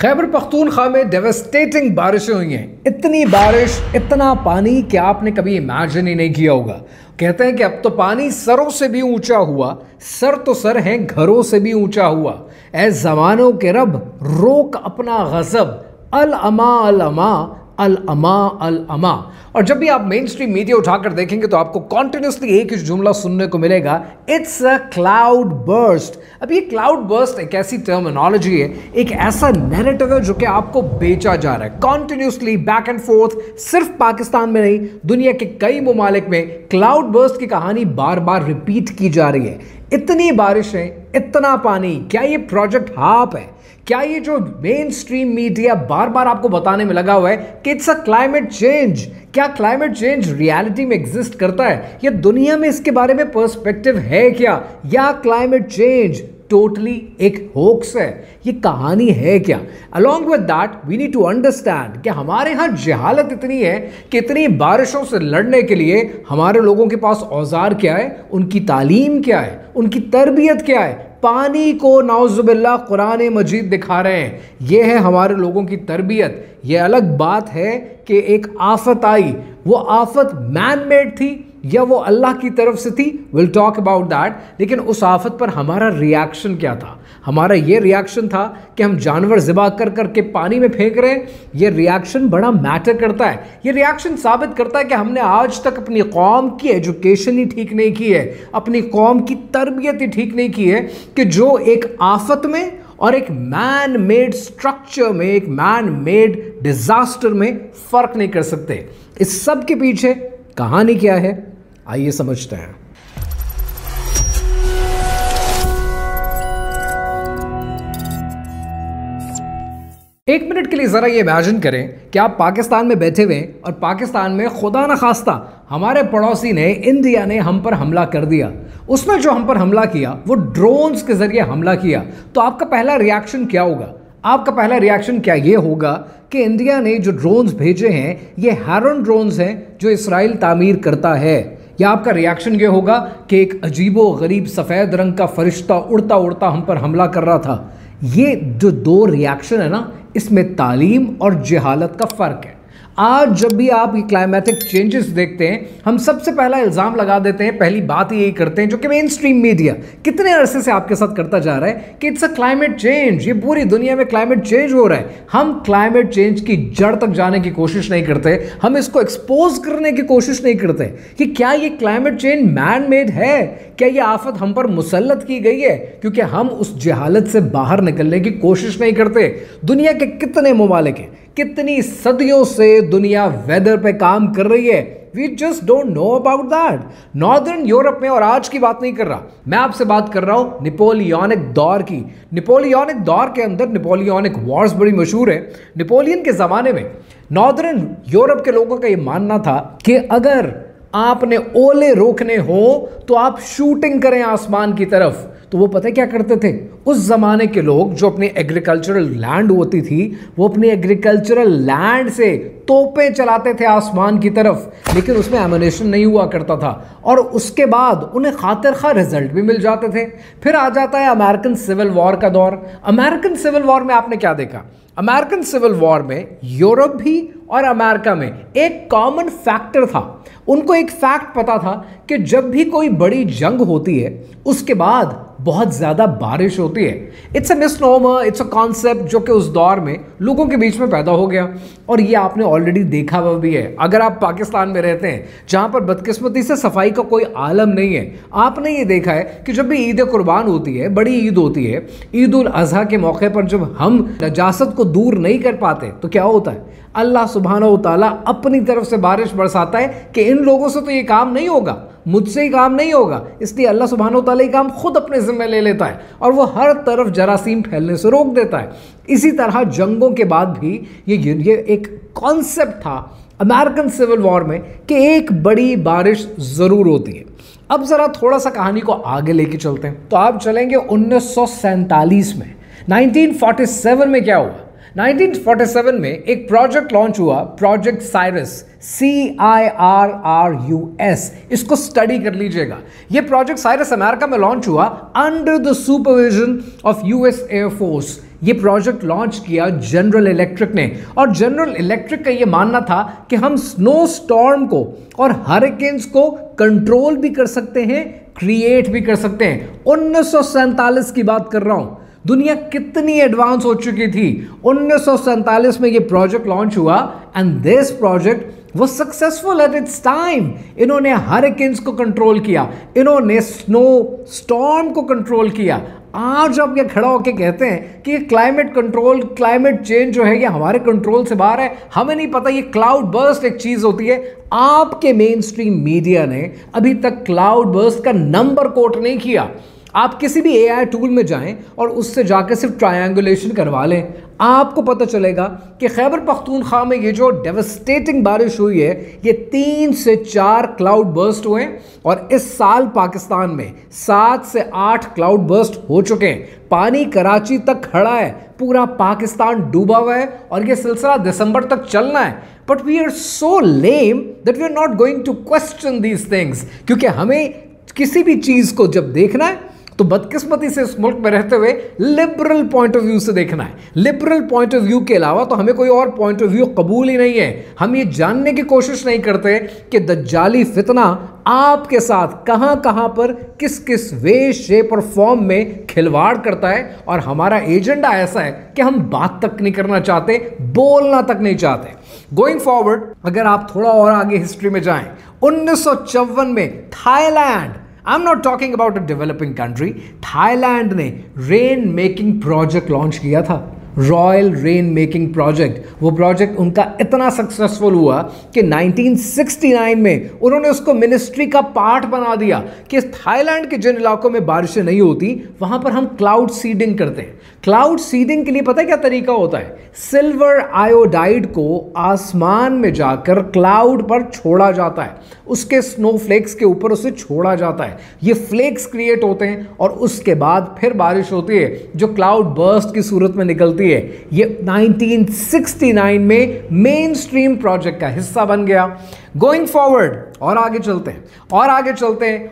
खैबर पख्तूनख्वा में डेवस्टेटिंग बारिशें हुई हैं। इतनी बारिश, इतना पानी कि आपने कभी इमेजिन ही नहीं किया होगा। कहते हैं कि अब तो पानी सरों से भी ऊंचा हुआ, सर तो सर हैं घरों से भी ऊंचा हुआ। ऐ ज़मानों के रब रोक अपना गज़ब, अल अमा अल अमा अल अमा अल अमा। और जब भी आप मेन स्ट्रीम मीडिया उठाकर देखेंगे तो आपको कॉन्टिन्यूसली एक ही जुमला सुनने को मिलेगा, इट्स अ क्लाउड बर्स्ट। अब ये क्लाउड बर्स्ट एक ऐसी टर्मिनोलॉजी है, एक ऐसा नैरेटिव है जो कि आपको बेचा जा रहा है कॉन्टिन्यूसली बैक एंड फोर्थ। सिर्फ पाकिस्तान में नहीं, दुनिया के कई ममालिक में क्लाउड बर्स्ट की कहानी बार बार रिपीट की जा रही है। इतनी बारिशें, इतना पानी, क्या ये प्रोजेक्ट हाप है? क्या ये जो मेन स्ट्रीम मीडिया बार बार आपको बताने में लगा हुआ है कि इट्स अ क्लाइमेट चेंज, क्या क्लाइमेट चेंज रियलिटी में एग्जिस्ट करता है? या दुनिया में इसके बारे में पर्सपेक्टिव है क्या? या क्लाइमेट चेंज टोटली एक होक्स है? ये कहानी है क्या? Along with that we need to understand कि हमारे यहाँ जहालत इतनी है कि इतनी बारिशों से लड़ने के लिए हमारे लोगों के पास औजार क्या है, उनकी तालीम क्या है, उनकी तरबियत क्या है। पानी को नाउज़ुबिल्लाह कुरान मजीद दिखा रहे हैं, ये है हमारे लोगों की तरबियत। ये अलग बात है कि एक आफत आई, वो आफत मैन मेड थी या वो अल्लाह की तरफ से थी, विल टॉक अबाउट दैट। लेकिन उस आफत पर हमारा रिएक्शन क्या था? हमारा ये रिएक्शन था कि हम जानवर ज़िबा कर करके पानी में फेंक रहे हैं। ये रिएक्शन बड़ा मैटर करता है। ये रिएक्शन साबित करता है कि हमने आज तक अपनी कौम की एजुकेशन ही ठीक नहीं की है, अपनी कौम की तरबियत ही ठीक नहीं की है कि जो एक आफत में और एक मैन मेड स्ट्रक्चर में, एक मैन मेड डिजास्टर में फ़र्क नहीं कर सकते। इस सब के पीछे कहानी क्या है, आइए समझते हैं। एक मिनट के लिए ज़रा ये इमेजिन करें कि आप पाकिस्तान में बैठे हुए हैं और पाकिस्तान में खुदा न खास्ता हमारे पड़ोसी ने, इंडिया ने हम पर हमला कर दिया। उसने जो हम पर हमला किया वो ड्रोन्स के ज़रिए हमला किया। तो आपका पहला रिएक्शन क्या होगा? आपका पहला रिएक्शन क्या ये होगा कि इंडिया ने जो ड्रोन्स भेजे हैं ये हेरन ड्रोन्स हैं जो इसराइल तामीर करता है? या आपका रिएक्शन ये होगा कि एक अजीबो गरीब सफ़ेद रंग का फरिश्ता उड़ता उड़ता हम पर हमला कर रहा था? ये जो दो रिएक्शन है ना, इसमें तालीम और जहालत का फ़र्क है। आज जब भी आप ये क्लाइमेटिक चेंजेस देखते हैं, हम सबसे पहला इल्ज़ाम लगा देते हैं, पहली बात ही यही करते हैं जो कि मेन स्ट्रीम मीडिया कितने अरसे से आपके साथ करता जा रहा है कि इट्स अ क्लाइमेट चेंज। ये पूरी दुनिया में क्लाइमेट चेंज हो रहा है। हम क्लाइमेट चेंज की जड़ तक जाने की कोशिश नहीं करते, हम इसको एक्सपोज करने की कोशिश नहीं करते कि क्या ये क्लाइमेट चेंज मैन मेड है, क्या ये आफत हम पर मुसल्लत की गई है, क्योंकि हम उस जहालत से बाहर निकलने की कोशिश नहीं करते। दुनिया के कितने ममालिक हैं, कितनी सदियों से दुनिया वेदर पे काम कर रही है, we just don't know about that. Northern Europe में, और आज की बात नहीं कर रहा मैं, आपसे बात कर रहा हूं नेपोलियनिक दौर की। नेपोलियनिक दौर के अंदर नेपोलियनिक वॉर्स बड़ी मशहूर है। नेपोलियन के ज़माने में नॉर्दर्न यूरोप के लोगों का ये मानना था कि अगर आपने ओले रोकने हो तो आप शूटिंग करें आसमान की तरफ। तो वो पता क्या करते थे? उस ज़माने के लोग जो अपनी एग्रीकल्चरल लैंड होती थी, वो अपनी एग्रीकल्चरल लैंड से तोपें चलाते थे आसमान की तरफ, लेकिन उसमें एमुनेशन नहीं हुआ करता था और उसके बाद उन्हें खातिर खा रिजल्ट भी मिल जाते थे। फिर आ जाता है अमेरिकन सिविल वॉर का दौर। अमेरिकन सिविल वॉर में आपने क्या देखा? अमेरिकन सिविल वॉर में यूरोप भी और अमेरिका में एक कॉमन फैक्टर था। उनको एक फैक्ट पता था कि जब भी कोई बड़ी जंग होती है उसके बाद बहुत ज़्यादा बारिश होती है। It's a misnomer, it's a concept जो कि उस दौर में लोगों के बीच में पैदा हो गया और ये आपने ऑलरेडी देखा हुआ भी है। अगर आप पाकिस्तान में रहते हैं जहाँ पर बदकिस्मती से सफाई का कोई आलम नहीं है, आपने ये देखा है कि जब भी ईद कुर्बान होती है, बड़ी ईद होती है, ईद उल अज़हा के मौके पर जब हम नजासत को दूर नहीं कर पाते तो क्या होता है? अल्लाह सुब्हानहू तआला अपनी तरफ से बारिश बरसाता है कि इन लोगों से तो ये काम नहीं होगा, मुझसे ही काम नहीं होगा, इसलिए अल्लाह सुब्हानहू तआला ये काम खुद अपने ज़िम्मे ले लेता है और वो हर तरफ जरासीम फैलने से रोक देता है। इसी तरह जंगों के बाद भी ये एक कॉन्सेप्ट था अमेरिकन सिविल वॉर में कि एक बड़ी बारिश ज़रूर होती है। अब ज़रा थोड़ा सा कहानी को आगे लेके चलते हैं तो आप चलेंगे 1947 में। 1947 में क्या हुआ? 1947 में एक प्रोजेक्ट लॉन्च हुआ, प्रोजेक्ट साइरस, CIRRUS। इसको स्टडी कर लीजिएगा। ये प्रोजेक्ट साइरस अमेरिका में लॉन्च हुआ under the supervision of US air force. ये प्रोजेक्ट लॉन्च किया जनरल इलेक्ट्रिक ने, और जनरल इलेक्ट्रिक का ये मानना था कि हम स्नो स्टॉर्म को और हरिकेन्स को कंट्रोल भी कर सकते हैं, क्रिएट भी कर सकते हैं। 1947 की बात कर रहा हूं। दुनिया कितनी एडवांस हो चुकी थी। 1947 में ये प्रोजेक्ट लॉन्च हुआ एंड दिस प्रोजेक्ट वो सक्सेसफुल एट इट्स टाइम। इन्होंने हरिकेन्स को कंट्रोल किया, इन्होंने स्नो स्टॉर्म को कंट्रोल किया। आज आप ये खड़ा होकर कहते हैं कि क्लाइमेट कंट्रोल, क्लाइमेट चेंज जो है ये हमारे कंट्रोल से बाहर है, हमें नहीं पता। ये क्लाउड बर्स्ट एक चीज होती है। आपके मेन स्ट्रीम मीडिया ने अभी तक क्लाउड बर्स्ट का नंबर कोट नहीं किया। आप किसी भी AI टूल में जाएं और उससे जाकर सिर्फ ट्रायंगुलेशन करवा लें, आपको पता चलेगा कि खैबर पख्तूनख्वा में ये जो डेवस्टेटिंग बारिश हुई है, ये 3 से 4 क्लाउड बर्स्ट हुए, और इस साल पाकिस्तान में 7 से 8 क्लाउड बर्स्ट हो चुके हैं। पानी कराची तक खड़ा है, पूरा पाकिस्तान डूबा हुआ है, और ये सिलसिला दिसंबर तक चलना है। But we are so lame that we are not going to question these things, क्योंकि हमें किसी भी चीज को जब देखना है तो बदकिस्मती से इस मुल्क में रहते हुए लिबरल पॉइंट ऑफ व्यू से देखना है। लिबरल पॉइंट ऑफ व्यू के अलावा तो हमें कोई और पॉइंट ऑफ व्यू कबूल ही नहीं है। हम ये जानने की कोशिश नहीं करते कि दज्जाली फितना आपके साथ कहां कहां पर किस किस वे, शेप और फॉर्म में खिलवाड़ करता है, और हमारा एजेंडा ऐसा है कि हम बात तक नहीं करना चाहते, बोलना तक नहीं चाहते। गोइंग फॉरवर्ड, अगर आप थोड़ा और आगे हिस्ट्री में जाएं, 1954 में Thailand, I am not talking about a developing country, Thailand ने रेन मेकिंग प्रोजेक्ट लॉन्च किया था, रॉयल रेन मेकिंग प्रोजेक्ट। वो प्रोजेक्ट उनका इतना सक्सेसफुल हुआ कि 1969 में उन्होंने उसको मिनिस्ट्री का पार्ट बना दिया कि थाईलैंड के जिन इलाकों में बारिशें नहीं होती वहां पर हम क्लाउड सीडिंग करते हैं। क्लाउड सीडिंग के लिए पता है क्या तरीका होता है? सिल्वर आयोडाइड को आसमान में जाकर क्लाउड पर छोड़ा जाता है, उसके स्नोफ्लेक्स के ऊपर उसे छोड़ा जाता है, ये फ्लेक्स क्रिएट होते हैं, और उसके बाद फिर बारिश होती है जो क्लाउड बर्स्ट की सूरत में निकलती है। ये 1969 में मेन स्ट्रीम प्रोजेक्ट का हिस्सा बन गया। गोइंग फॉरवर्ड, और आगे चलते हैं,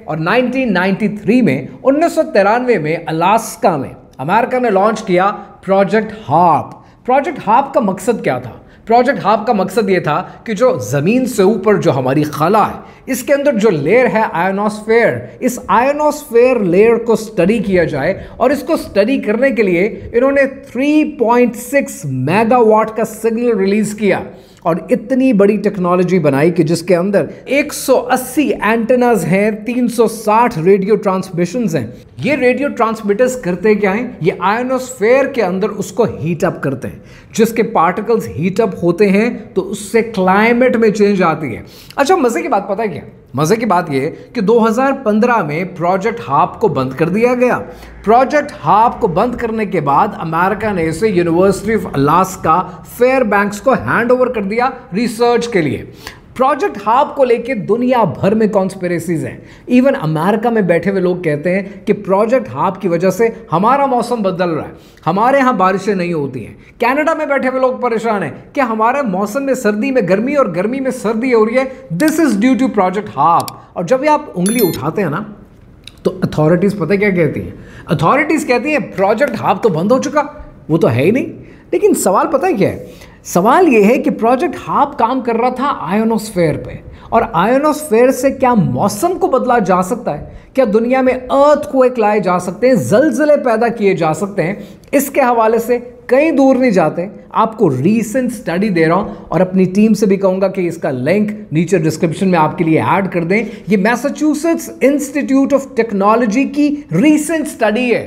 और 1993 में, 1993 में अलास्का में अमेरिका ने लॉन्च किया प्रोजेक्ट हार्प। प्रोजेक्ट हार्प का मकसद क्या था? प्रोजेक्ट हार्प का मकसद ये था कि जो ज़मीन से ऊपर जो हमारी खला है, इसके अंदर जो लेयर है आयोनोस्फेयर, इस आयोनोस्फेयर लेयर को स्टडी किया जाए, और इसको स्टडी करने के लिए इन्होंने 3.6 मेगावाट का सिग्नल रिलीज किया, और इतनी बड़ी टेक्नोलॉजी बनाई कि जिसके अंदर 180 एंटेनाज हैं, 360 रेडियो ट्रांसमिशंस हैं। ये रेडियो ट्रांसमिटर्स करते क्या हैं? ये आयोनोस्फेयर के अंदर उसको हीट अप करते हैं। जिसके पार्टिकल्स हीट अप होते हैं तो उससे क्लाइमेट में चेंज आती है। अच्छा, मजे की बात पता है क्या? मजे की बात यह कि 2015 में प्रोजेक्ट हार्प को बंद कर दिया गया। प्रोजेक्ट हार्प को बंद करने के बाद अमेरिका ने इसे यूनिवर्सिटी ऑफ अलास्का फेयरबैंक्स को हैंड ओवर कर दिया रिसर्च के लिए। प्रोजेक्ट हार्प को लेकर दुनिया भर में कॉन्स्पिरेसीज हैं। इवन अमेरिका में बैठे हुए लोग कहते हैं कि प्रोजेक्ट हार्प की वजह से हमारा मौसम बदल रहा है, हमारे यहाँ बारिशें नहीं होती हैं। कनाडा में बैठे हुए लोग परेशान हैं कि हमारे मौसम में सर्दी में गर्मी और गर्मी में सर्दी हो रही है, this is due to project HAARP. और जब आप उंगली उठाते हैं ना, तो अथॉरिटीज पता क्या कहती हैं? अथॉरिटीज कहती हैं प्रोजेक्ट हार्प तो बंद हो चुका, वो तो है ही नहीं। लेकिन सवाल पता है क्या है? सवाल यह है कि प्रोजेक्ट हार्प काम कर रहा था आयोनोस्फेयर पे, और आयोनोस्फेयर से क्या मौसम को बदला जा सकता है? क्या दुनिया में अर्थक्वेक लाए जा सकते हैं, जलजले पैदा किए जा सकते हैं? इसके हवाले से कहीं दूर नहीं जाते, आपको रीसेंट स्टडी दे रहा हूं, और अपनी टीम से भी कहूंगा कि इसका लिंक नीचे डिस्क्रिप्शन में आपके लिए ऐड कर दें। ये मैसाचुसेट्स इंस्टीट्यूट ऑफ टेक्नोलॉजी की रीसेंट स्टडी है,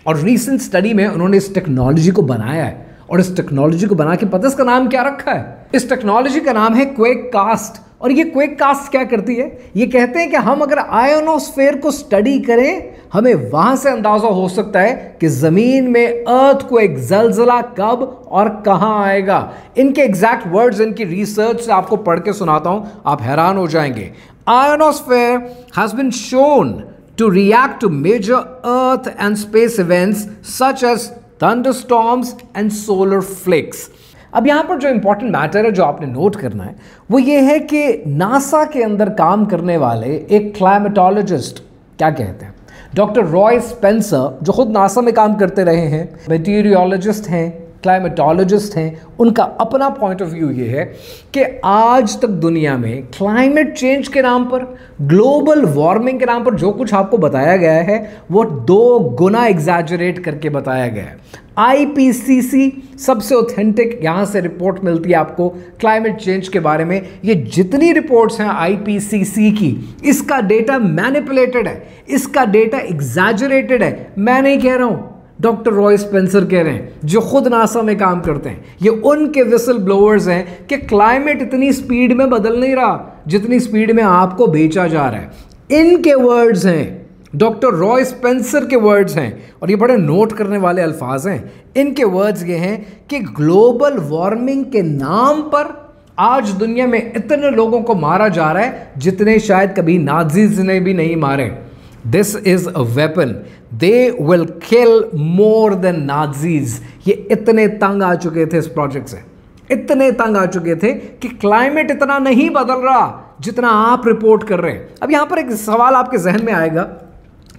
और रीसेंट स्टडी में उन्होंने इस टेक्नोलॉजी को बनाया है, और इस टेक्नोलॉजी को बना के पता इसका नाम क्या रखा है? इस टेक्नोलॉजी का नाम है क्वेक कास्ट। और ये क्वेक कास्ट क्या करती है? ये कहते हैं कि हम अगर आयोनोस्फेयर को स्टडी करें, हमें वहां से अंदाजा हो सकता है कि जमीन में अर्थक्वेक, जलजला कब और कहां आएगा। इनके एग्जैक्ट वर्ड्स इनकी रिसर्च से आपको पढ़ के सुनाता हूं, आप हैरान हो जाएंगे। Ionosphere has been shown to react to major earth and space events such as thunderstorms and solar flex. अब यहां पर जो इंपॉर्टेंट मैटर है जो आपने नोट करना है वो ये है कि नासा के अंदर काम करने वाले एक क्लाइमेटोलॉजिस्ट, क्या कहते हैं, डॉक्टर रॉय स्पेंसर, जो खुद नासा में काम करते रहे हैं, मेटीरियोलॉजिस्ट हैं, क्लाइमेटोलॉजिस्ट हैं, उनका अपना पॉइंट ऑफ व्यू ये है कि आज तक दुनिया में क्लाइमेट चेंज के नाम पर, ग्लोबल वार्मिंग के नाम पर जो कुछ आपको बताया गया है वो 2 गुना एग्जैजरेट करके बताया गया है। आईपीसीसी सबसे ऑथेंटिक यहां से रिपोर्ट मिलती है आपको क्लाइमेट चेंज के बारे में। ये जितनी रिपोर्ट्स हैं आईपीसीसी की, इसका डेटा मैनिपुलेटेड है, इसका डेटा एग्जैजरेटेड है। मैं नहीं कह रहा हूं, डॉक्टर रॉय स्पेंसर कह रहे हैं, जो खुद नासा में काम करते हैं। ये उनके विसल ब्लोअर्स हैं कि क्लाइमेट इतनी स्पीड में बदल नहीं रहा जितनी स्पीड में आपको बेचा जा रहा है। इनके वर्ड्स हैं, डॉक्टर रॉय स्पेंसर के वर्ड्स हैं, और ये बड़े नोट करने वाले अल्फाज हैं। इनके वर्ड्स ये हैं कि ग्लोबल वार्मिंग के नाम पर आज दुनिया में इतने लोगों को मारा जा रहा है जितने शायद कभी नाजीज ने भी नहीं मारे। This is a weapon, they will kill more than Nazis. ये इतने तंग आ चुके थे इस प्रोजेक्ट से, इतने तंग आ चुके थे कि क्लाइमेट इतना नहीं बदल रहा जितना आप रिपोर्ट कर रहे हैं। अब यहां पर एक सवाल आपके जहन में आएगा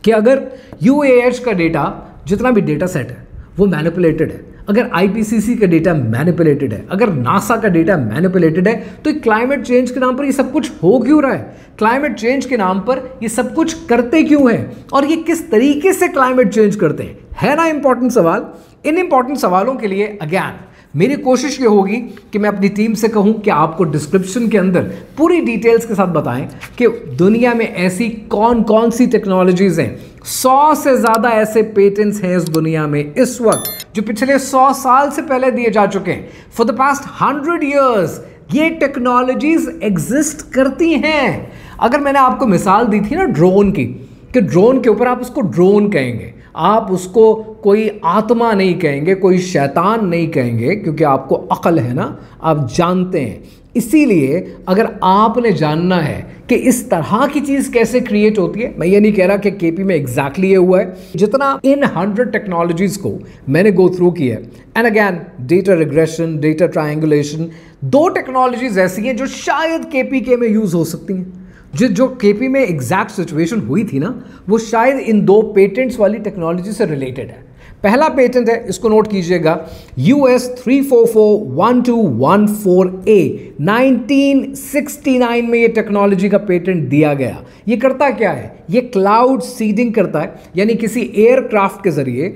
कि अगर यूएएच का डेटा, जितना भी डेटा सेट है वो मैनिपुलेटेड है, अगर आईपीसीसी का डेटा मैनिपुलेटेड है, अगर नासा का डेटा मैनिपुलेटेड है, तो क्लाइमेट चेंज के नाम पर ये सब कुछ हो क्यों रहा है? क्लाइमेट चेंज के नाम पर ये सब कुछ करते क्यों हैं? और ये किस तरीके से क्लाइमेट चेंज करते हैं? है ना इंपॉर्टेंट सवाल। इन इंपॉर्टेंट सवालों के लिए अगेन मेरी कोशिश ये होगी कि मैं अपनी टीम से कहूं कि आपको डिस्क्रिप्शन के अंदर पूरी डिटेल्स के साथ बताएं कि दुनिया में ऐसी कौन कौन सी टेक्नोलॉजीज हैं। 100 से ज़्यादा ऐसे पेटेंट्स हैं इस दुनिया में इस वक्त जो पिछले 100 साल से पहले दिए जा चुके हैं। फॉर द पास्ट 100 years ये टेक्नोलॉजीज एग्जिस्ट करती हैं। अगर मैंने आपको मिसाल दी थी ना ड्रोन की, कि ड्रोन के ऊपर आप उसको ड्रोन कहेंगे, आप उसको कोई आत्मा नहीं कहेंगे, कोई शैतान नहीं कहेंगे, क्योंकि आपको अक्ल है ना, आप जानते हैं। इसीलिए अगर आपने जानना है कि इस तरह की चीज़ कैसे क्रिएट होती है, मैं ये नहीं कह रहा कि केपी में एग्जैक्टली ये हुआ है, जितना इन 100 टेक्नोलॉजीज़ को मैंने गो थ्रू किया है। And again data regression, data triangulation, 2 technologies ऐसी हैं जो शायद केपीके में यूज़ हो सकती हैं। जो केपी में एग्जैक्ट सिचुएशन हुई थी ना, वो शायद इन 2 पेटेंट्स वाली टेक्नोलॉजी से रिलेटेड है। पहला पेटेंट है, इसको नोट कीजिएगा, US 3441214A 1969 में ये टेक्नोलॉजी का पेटेंट दिया गया। ये करता क्या है? ये क्लाउड सीडिंग करता है, यानी किसी एयरक्राफ्ट के जरिए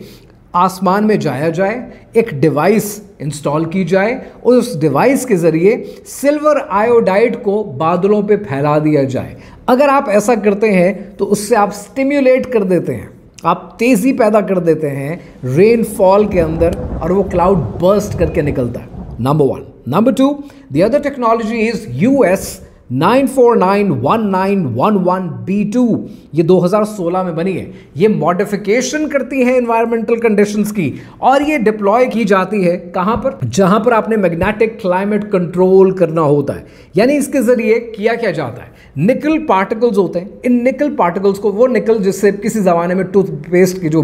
आसमान में जाया जाए, एक डिवाइस इंस्टॉल की जाए और उस डिवाइस के ज़रिए सिल्वर आयोडाइड को बादलों पे फैला दिया जाए। अगर आप ऐसा करते हैं तो उससे आप स्टिम्युलेट कर देते हैं, आप तेज़ी पैदा कर देते हैं रेनफॉल के अंदर, और वो क्लाउड बर्स्ट करके निकलता है। Number 1। Number 2, the other technology is US 9491911B2। ये 2016 में बनी है। ये मॉडिफिकेशन करती है एनवायरमेंटल कंडीशंस की, और ये डिप्लॉय की जाती है कहां पर? जहां पर आपने मैग्नेटिक क्लाइमेट कंट्रोल करना होता है। यानी इसके जरिए किया क्या जाता है, निकल पार्टिकल्स होते हैं, इन निकल पार्टिकल्स को, वो निकल जिससे किसी ज़माने में टूथपेस्ट के जो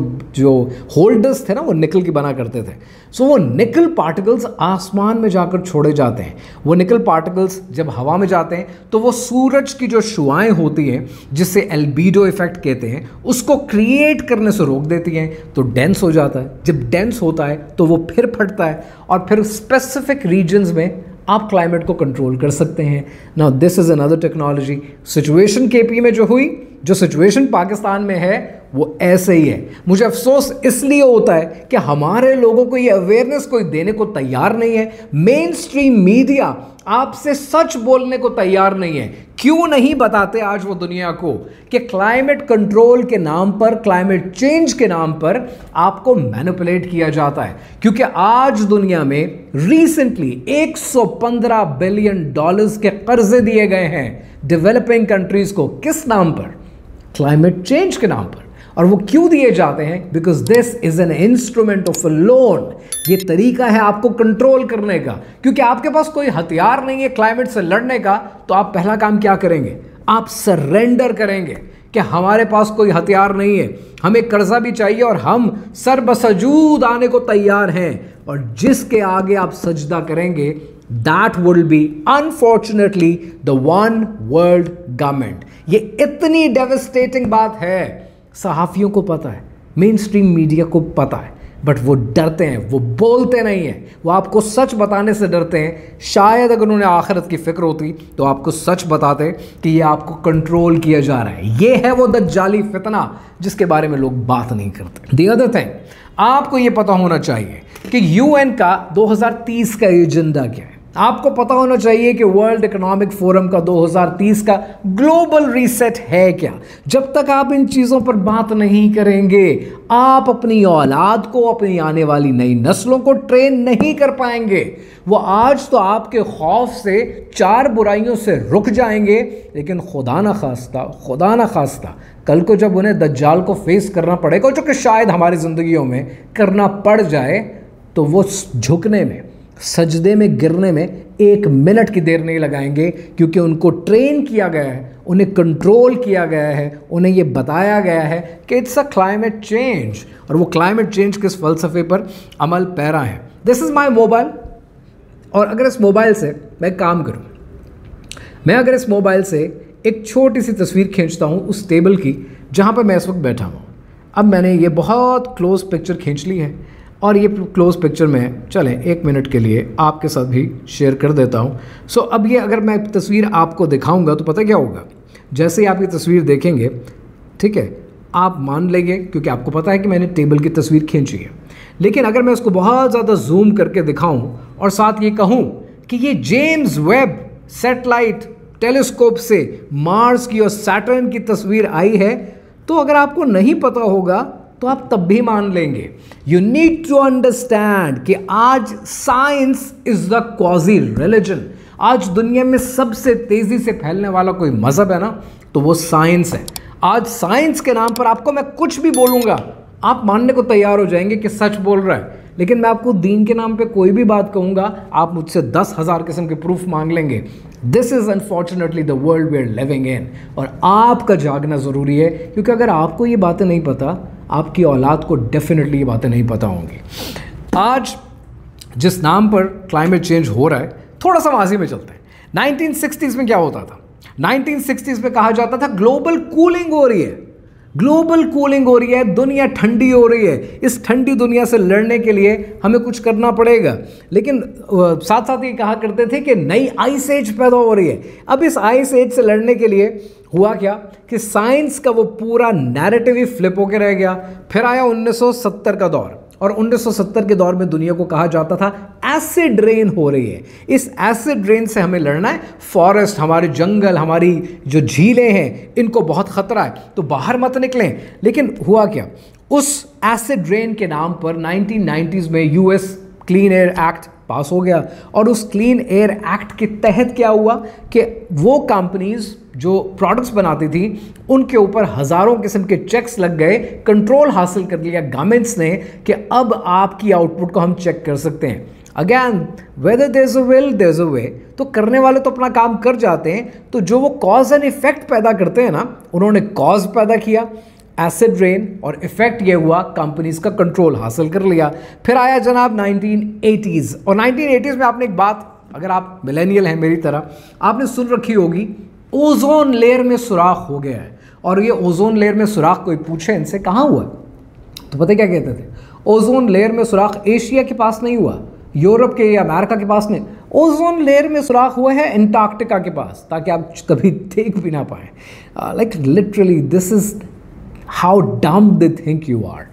होल्डर्स थे ना, वो निकल की बना करते थे। सो वो निकल पार्टिकल्स आसमान में जाकर छोड़े जाते हैं। वो निकल पार्टिकल्स जब हवा में जाते हैं तो वो सूरज की जो शुआएं होती हैं, जिससे एल्बीडो इफेक्ट कहते हैं, उसको क्रिएट करने से रोक देती हैं, तो डेंस हो जाता है। जब डेंस होता है तो वो फिर फटता है, और फिर स्पेसिफिक रीजन्स में आप क्लाइमेट को कंट्रोल कर सकते हैं। Now this is another technology. Situation KP में जो हुई, जो सिचुएशन पाकिस्तान में है, वो ऐसे ही है। मुझे अफसोस इसलिए होता है कि हमारे लोगों को ये अवेयरनेस कोई देने को तैयार नहीं है। मेन स्ट्रीम मीडिया आपसे सच बोलने को तैयार नहीं है। क्यों नहीं बताते आज वो दुनिया को कि क्लाइमेट कंट्रोल के नाम पर, क्लाइमेट चेंज के नाम पर आपको मैनिपुलेट किया जाता है? क्योंकि आज दुनिया में रिसेंटली $115 बिलियन के कर्जे दिए गए हैं डेवलपिंग कंट्रीज को। किस नाम पर? क्लाइमेट चेंज के नाम पर। और वो क्यों दिए जाते हैं? Because this is an instrument of a loan. ये तरीका है आपको कंट्रोल करने का, क्योंकि आपके पास कोई हथियार नहीं है क्लाइमेट से लड़ने का। तो आप पहला काम क्या करेंगे? आप सरेंडर करेंगे। कि हमारे पास कोई हथियार नहीं है, हमें कर्जा भी चाहिए और हम सर बसजूद आने को तैयार हैं, और जिसके आगे आप सजदा करेंगे that will be unfortunately the one world government. ये इतनी डेवस्टेटिंग बात है, सहाफ़ियों को पता है, मेन स्ट्रीम मीडिया को पता है, बट वो डरते हैं, वो बोलते नहीं हैं, वो आपको सच बताने से डरते हैं। शायद अगर उन्हें आखिरत की फ़िक्र होती तो आपको सच बताते कि ये आपको कंट्रोल किया जा रहा है। ये है वो दज्जाली फितना जिसके बारे में लोग बात नहीं करते। द अदर थिंग, आपको ये पता होना चाहिए कि यूएन का 2030 का एजेंडा क्या है। आपको पता होना चाहिए कि वर्ल्ड इकोनॉमिक फोरम का 2030 का ग्लोबल रीसेट है क्या। जब तक आप इन चीज़ों पर बात नहीं करेंगे, आप अपनी औलाद को, अपनी आने वाली नई नस्लों को ट्रेन नहीं कर पाएंगे। वो आज तो आपके खौफ से 4 बुराइयों से रुक जाएंगे, लेकिन खुदा ना खास्ता कल को जब उन्हें दज्जाल को फेस करना पड़ेगा, जो कि शायद हमारी ज़िंदगियों में करना पड़ जाए, तो वो झुकने में, सजदे में गिरने में 1 मिनट की देर नहीं लगाएंगे, क्योंकि उनको ट्रेन किया गया है, उन्हें कंट्रोल किया गया है, उन्हें ये बताया गया है कि इट्स अ क्लाइमेट चेंज, और वो क्लाइमेट चेंज किस फ़लसफ़े पर अमल पैरा है। दिस इज़ माई मोबाइल, और अगर इस मोबाइल से मैं काम करूँ, मैं अगर इस मोबाइल से एक छोटी सी तस्वीर खींचता हूँ उस टेबल की जहाँ पर मैं इस वक्त बैठा हूँ। अब मैंने ये बहुत क्लोज़ पिक्चर खींच ली है, और ये क्लोज़ पिक्चर में चलें 1 मिनट के लिए आपके साथ भी शेयर कर देता हूँ। सो अब ये अगर मैं तस्वीर आपको दिखाऊंगा तो पता क्या होगा, जैसे ही आप ये तस्वीर देखेंगे, ठीक है, आप मान लेंगे क्योंकि आपको पता है कि मैंने टेबल की तस्वीर खींची है। लेकिन अगर मैं उसको बहुत ज़्यादा जूम करके दिखाऊँ और साथ ये कहूँ कि ये जेम्स वेब सैटेलाइट टेलीस्कोप से मार्स की और सैटर्न की तस्वीर आई है, तो अगर आपको नहीं पता होगा तो आप तब भी मान लेंगे। यू नीड टू अंडरस्टैंड कि आज science is the quasi religion. आज दुनिया में सबसे तेजी से फैलने वाला कोई मजहब है ना, तो वो साइंस है। आज साइंस के नाम पर आपको मैं कुछ भी बोलूंगा, आप मानने को तैयार हो जाएंगे कि सच बोल रहा है। लेकिन मैं आपको दीन के नाम पे कोई भी बात कहूँगा, आप मुझसे 10,000 किस्म के प्रूफ मांग लेंगे। This is unfortunately the world we are living in, और आपका जागना ज़रूरी है, क्योंकि अगर आपको ये बातें नहीं पता, आपकी औलाद को डेफिनेटली ये बातें नहीं पता होंगी। आज जिस नाम पर क्लाइमेट चेंज हो रहा है, थोड़ा सा माजी में चलते हैं। 1960s में क्या होता था? 1960s में कहा जाता था ग्लोबल कूलिंग हो रही है, ग्लोबल कूलिंग हो रही है, दुनिया ठंडी हो रही है, इस ठंडी दुनिया से लड़ने के लिए हमें कुछ करना पड़ेगा। लेकिन साथ साथ ये कहा करते थे कि नई आइस एज पैदा हो रही है। अब इस आइस एज से लड़ने के लिए हुआ क्या कि साइंस का वो पूरा नैरेटिव ही फ्लिप होकर रह गया। फिर आया 1970 का दौर, और 1970 के दौर में दुनिया को कहा जाता था एसिड रेन हो रही है, इस एसिड रेन से हमें लड़ना है। फॉरेस्ट, हमारे जंगल, हमारी जो झीलें हैं, इनको बहुत ख़तरा है, तो बाहर मत निकलें। लेकिन हुआ क्या, उस एसिड रेन के नाम पर 1990s में यूएस क्लीन एयर एक्ट पास हो गया, और उस क्लीन एयर एक्ट के तहत क्या हुआ कि वो कंपनीज जो प्रोडक्ट्स बनाती थी उनके ऊपर हज़ारों किस्म के चेक्स लग गए, कंट्रोल हासिल कर लिया गवर्नमेंट्स ने कि अब आपकी आउटपुट को हम चेक कर सकते हैं। Again whether there is a will there is a way, तो करने वाले तो अपना काम कर जाते हैं, तो जो वो कॉज एंड इफेक्ट पैदा करते हैं ना, उन्होंने कॉज पैदा किया एसिड रेन, और इफेक्ट ये हुआ कंपनीज का कंट्रोल हासिल कर लिया। फिर आया जनाब 1980s, और 1980s में आपने एक बात, अगर आप मिलेनियल हैं मेरी तरह, आपने सुन रखी होगी, ओजोन लेयर में सुराख हो गया है। और ये ओजोन लेयर में सुराख कोई पूछे इनसे कहाँ हुआ, तो पता क्या कहते थे, ओजोन लेयर में सुराख एशिया के पास नहीं हुआ, यूरोप के या अमेरिका के पास नहीं, ओजोन लेयर में सुराख हुआ है एंटार्क्टिका के पास, ताकि आप कभी देख भी ना पाए। Like literally this is how dumb they think you are.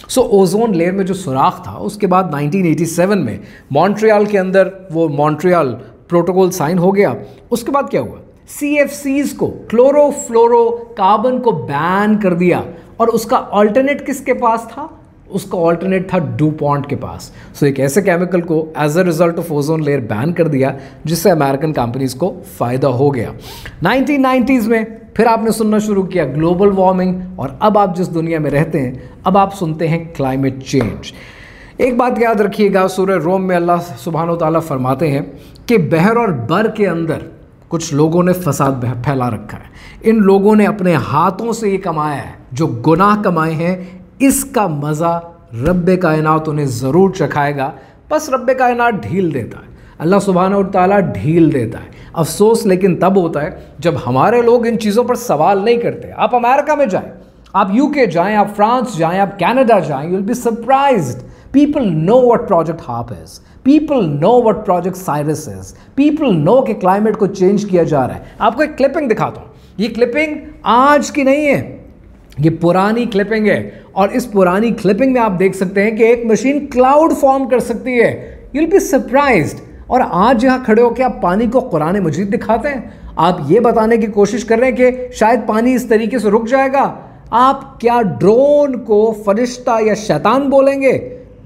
So ozone layer में जो सुराख था, उसके बाद 1987 में मॉन्ट्रियल के अंदर वो मॉन्ट्रियल प्रोटोकॉल साइन हो गया। उसके बाद क्या हुआ, CFCs को, क्लोरोफ्लोरोकार्बन को बैन कर दिया, और उसका ऑल्टरनेट किसके पास था, उसका ऑल्टरनेट था डुपॉन्ट के पास। सो एक ऐसे केमिकल को as a result of ozone layer ban कर दिया, जिससे अमेरिकन कंपनीज को फ़ायदा हो गया। 1990s में फिर आपने सुनना शुरू किया ग्लोबल वार्मिंग, और अब आप जिस दुनिया में रहते हैं, अब आप सुनते हैं क्लाइमेट चेंज। एक बात याद रखिएगा, सूरह रोम में अल्लाह सुब्हानो तआला फरमाते हैं कि बहर और बर के अंदर कुछ लोगों ने फसाद फैला रखा है। इन लोगों ने अपने हाथों से ये कमाया है, जो गुनाह कमाए हैं, इसका मज़ा रब्बे कायनात उन्हें ज़रूर चखाएगा। बस रब्बे कायनात ढील देता है, अल्लाह सुब्हानहू व तआला ढील देता है। अफसोस लेकिन तब होता है जब हमारे लोग इन चीज़ों पर सवाल नहीं करते। आप अमेरिका में जाएं, आप यूके जाएं, आप फ्रांस जाएं, आप कनाडा जाएं, you will be surprised. People know what Project HARP is. People know what Project Cyrus is. People know कि क्लाइमेट को चेंज किया जा रहा है। आपको एक क्लिपिंग दिखाता हूँ। ये क्लिपिंग आज की नहीं है, ये पुरानी क्लिपिंग है। और इस पुरानी क्लिपिंग में आप देख सकते हैं कि एक मशीन क्लाउड फॉर्म कर सकती है। You'll be surprised। और आज यहाँ खड़े होकर आप पानी को कुरान मजीद दिखाते हैं। आप ये बताने की कोशिश कर रहे हैं कि शायद पानी इस तरीके से रुक जाएगा। आप क्या ड्रोन को फरिश्ता या शैतान बोलेंगे?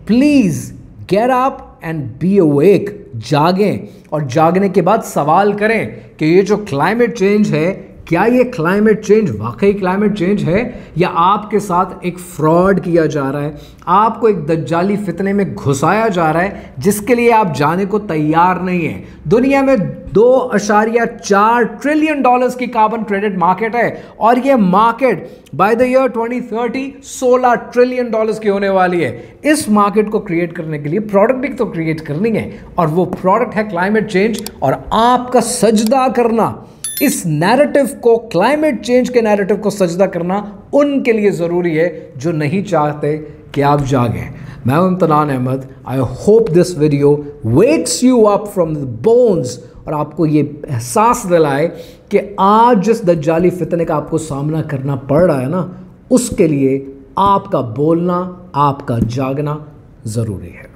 Please get up and be awake. जागें और जागने के बाद सवाल करें कि ये जो क्लाइमेट चेंज है, क्या ये क्लाइमेट चेंज वाकई क्लाइमेट चेंज है या आपके साथ एक फ्रॉड किया जा रहा है, आपको एक दज्जाली फितने में घुसाया जा रहा है जिसके लिए आप जाने को तैयार नहीं हैं। दुनिया में 2.4 ट्रिलियन डॉलर्स की कार्बन क्रेडिट मार्केट है और ये market by the year 2030 16 trillion dollars की होने वाली है। इस मार्केट को क्रिएट करने के लिए प्रोडक्ट भी तो क्रिएट करनी है और वो प्रोडक्ट है क्लाइमेट चेंज। और आपका सजदा करना इस नैरेटिव को, क्लाइमेट चेंज के नैरेटिव को सजदा करना उनके लिए ज़रूरी है जो नहीं चाहते कि आप जागें। मैं हूं Imtinan Ahmed. I hope this video wakes you up from the bones और आपको ये एहसास दिलाए कि आज जिस दज्जाली फितने का आपको सामना करना पड़ रहा है ना, उसके लिए आपका बोलना, आपका जागना ज़रूरी है।